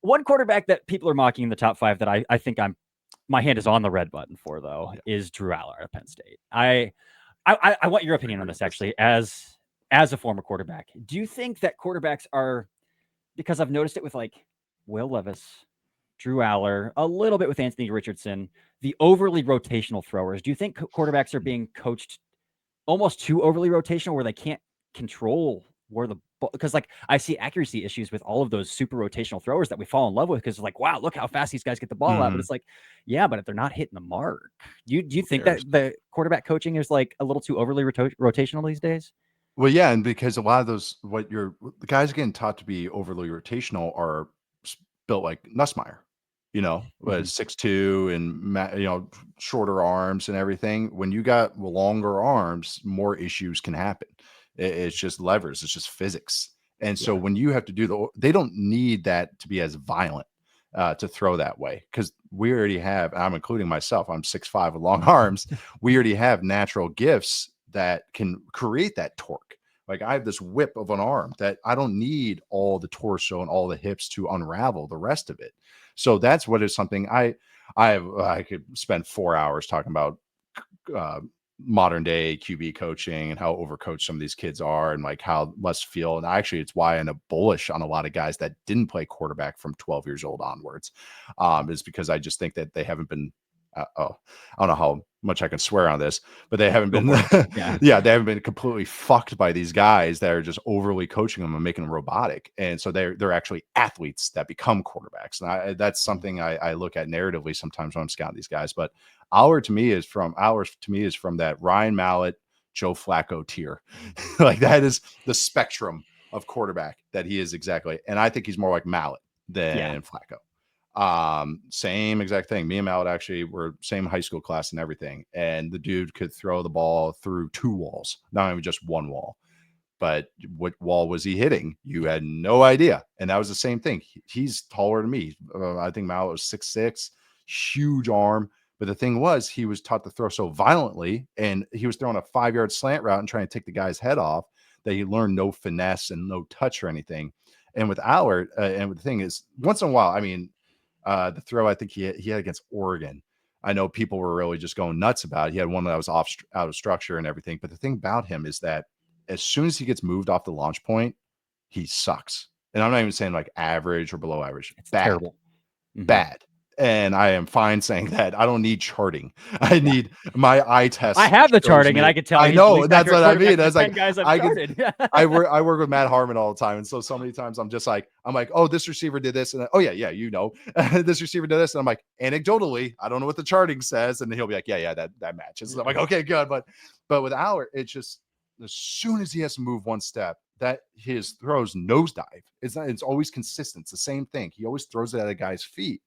One quarterback that people are mocking in the top 5 that I think my hand is on the red button for, though, is Drew Allar at Penn State. I want your opinion on this, actually, as a former quarterback. Do you think that quarterbacks are, because I've noticed it with like Will Levis, Drew Allar, a little bit with Anthony Richardson, the overly rotational throwers. Do you think quarterbacks are being coached almost too overly rotational where they can't control where the ball, because like I see accuracy issues with all of those super rotational throwers that we fall in love with because like, wow, look how fast these guys get the ball out. But it's like, yeah, but if they're not hitting the mark, do you think that the quarterback coaching is like a little too overly rotational these days? Well, yeah, and because a lot of those, the guys getting taught to be overly rotational are built like Nussmeier, was 6'2" and shorter arms and everything. When you got longer arms, more issues can happen. It's just levers, it's just physics. And so when you have to they don't need that to be as violent to throw that way, because we already have. I'm including myself. I'm 6'5" with long arms. We already have natural gifts that can create that torque. Like I have this whip of an arm that I don't need all the torso and all the hips to unravel the rest of it. So that's what is something I could spend 4 hours talking about modern day QB coaching and how overcoached some of these kids are and like how must feel. And actually, it's why I'm bullish on a lot of guys that didn't play quarterback from 12 years old onwards, is because I just think that they haven't been. I don't know how much I can swear on this, but they haven't been, they haven't been completely fucked by these guys that are just overly coaching them and making them robotic. And so they're actually athletes that become quarterbacks. And that's something I look at narratively sometimes when I'm scouting these guys. But Allar to me is from that Ryan Mallett, Joe Flacco tier. Like that is the spectrum of quarterback that he is exactly. And I think he's more like Mallett than Flacco. Same exact thing. Me and Mallett actually were same high school class and everything. And the dude could throw the ball through 2 walls, not even just 1 wall. But what wall was he hitting? You had no idea. And that was the same thing. He's taller than me. I think Mallett was 6'6", huge arm. But the thing was, he was taught to throw so violently, and he was throwing a 5-yard slant route and trying to take the guy's head off, that he learned no finesse and no touch or anything. And with Allar, and the thing is, once in a while, I mean, the throw I think he had against Oregon, I know people were really just going nuts about it. He had one that was out of structure and everything. But the thing about him is that as soon as he gets moved off the launch point, he sucks. And I'm not even saying like average or below average. It's bad. Terrible. Bad. And I am fine saying that. I don't need charting. I need my eye test. I have the charting, and I can tell. I know that's what I mean. That's like guys I work with Matt Harmon all the time, and so many times I'm like, oh, this receiver did this, and oh yeah, this receiver did this, and I'm like, anecdotally, I don't know what the charting says, and he'll be like, yeah, that matches. And I'm like, okay, good, but with Allar, it's just as soon as he has to move one step, that his throws nosedive. It's always consistent. It's the same thing. He always throws it at a guy's feet.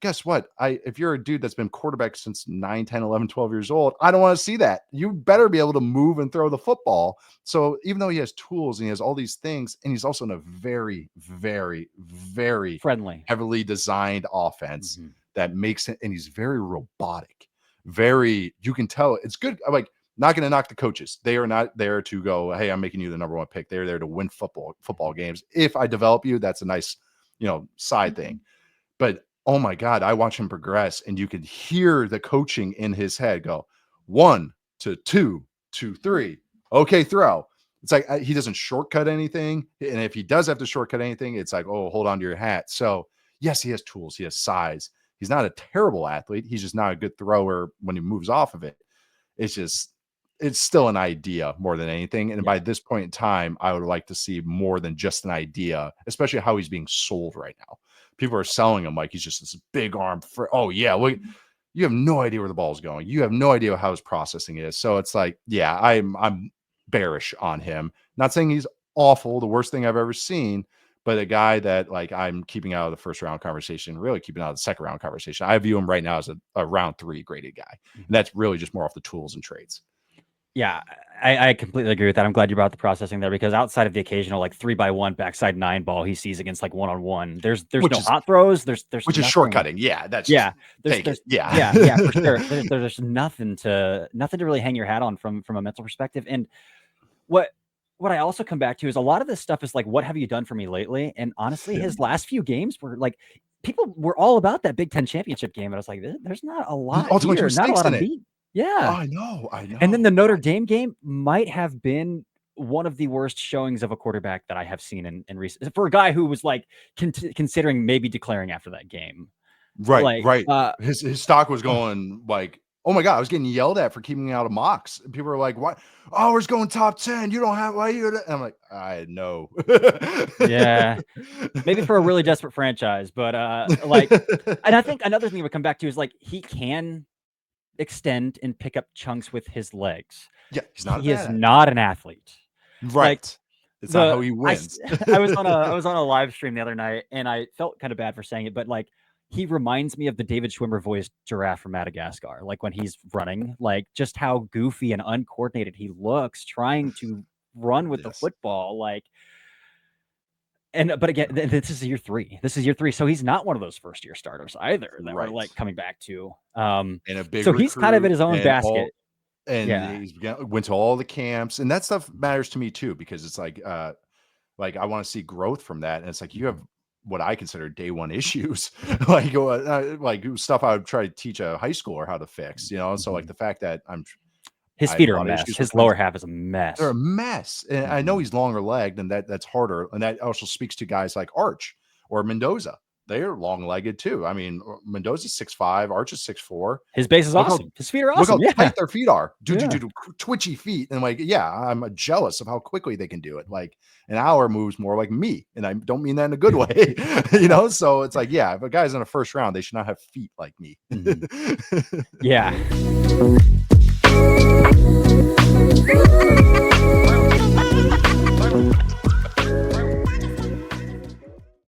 Guess what? If you're a dude that's been quarterback since 9, 10, 11, 12 years old, I don't want to see that. You better be able to move and throw the football. So even though he has tools and he has all these things, and he's also in a very, very, very friendly, heavily designed offense that makes it, and he's very robotic. You can tell it's good. I'm like, not going to knock the coaches. They are not there to go, hey, I'm making you the number 1 pick. They're there to win football games. If I develop you, that's a nice, side thing. But oh my God, I watch him progress, and you could hear the coaching in his head go 1 to 2 to 3. Okay, throw. It's like he doesn't shortcut anything. And if he does have to shortcut anything, it's like, oh, hold on to your hat. So yes, he has tools. He has size. He's not a terrible athlete. He's just not a good thrower when he moves off of it. It's still an idea more than anything. And by this point in time, I would like to see more than just an idea, especially how he's being sold right now. People are selling him like he's just this big arm. You have no idea where the ball is going. You have no idea how his processing is. So it's like, yeah, I'm bearish on him. Not saying he's awful, the worst thing I've ever seen, but a guy that like I'm keeping out of the first round conversation, really keeping out of the second round conversation. I view him right now as a round 3 graded guy. And that's really just more off the tools and traits. Yeah, I completely agree with that. I'm glad you brought the processing there, because outside of the occasional like 3x1 backside 9 ball he sees against like 1-on-1, there's no hot throws. There's which is shortcutting. Yeah, that's yeah, for sure. There's nothing to really hang your hat on from a mental perspective. And what what I also come back to is a lot of this stuff is like, what have you done for me lately? And honestly, his last few games were like, people were all about that Big Ten championship game. And I was like, there's not a lot Ultimately here, not a lot in on it. beat. Yeah. I know. And then the Notre Dame game might have been one of the worst showings of a quarterback that I have seen in recent, for a guy who was like considering maybe declaring after that game. Right. Like, His stock was going like, oh my God, I was getting yelled at for keeping me out of mocks. And people were like, "What? Oh, we're going top 10. You don't have why you?" And I'm like, I know. Yeah, maybe for a really desperate franchise, but like, and I think another thing we come back to is like he can extend and pick up chunks with his legs. Yeah, he's not. He is not an athlete. Right. Like, it's not how he wins. I was on a live stream the other night, and I felt kind of bad for saying it, but like, he reminds me of the David Schwimmer voiced giraffe from Madagascar. Like when he's running, like just how goofy and uncoordinated he looks trying to run with the football. Like, but again, this is year 3. So he's not one of those first year starters either that we're like coming back to. And a big so he's kind of in his own basket. He went to all the camps, and that stuff matters to me too, because it's like I want to see growth from that. And it's like, you have what I consider day one issues, like stuff I would try to teach a high schooler how to fix, So like the fact that his feet are a mess. His lower half is a mess. They're a mess. And I know he's longer legged, and that's harder. And that also speaks to guys like Arch or Mendoza. They are long legged too. I mean, Mendoza's 6'5", Arch is 6'4". His base is awesome. His feet are awesome. Look how tight their feet are. Twitchy feet. And like, I'm jealous of how quickly they can do it. Like an hour moves more like me. And I don't mean that in a good way, So it's like, if a guy's in the first round, they should not have feet like me. Yeah.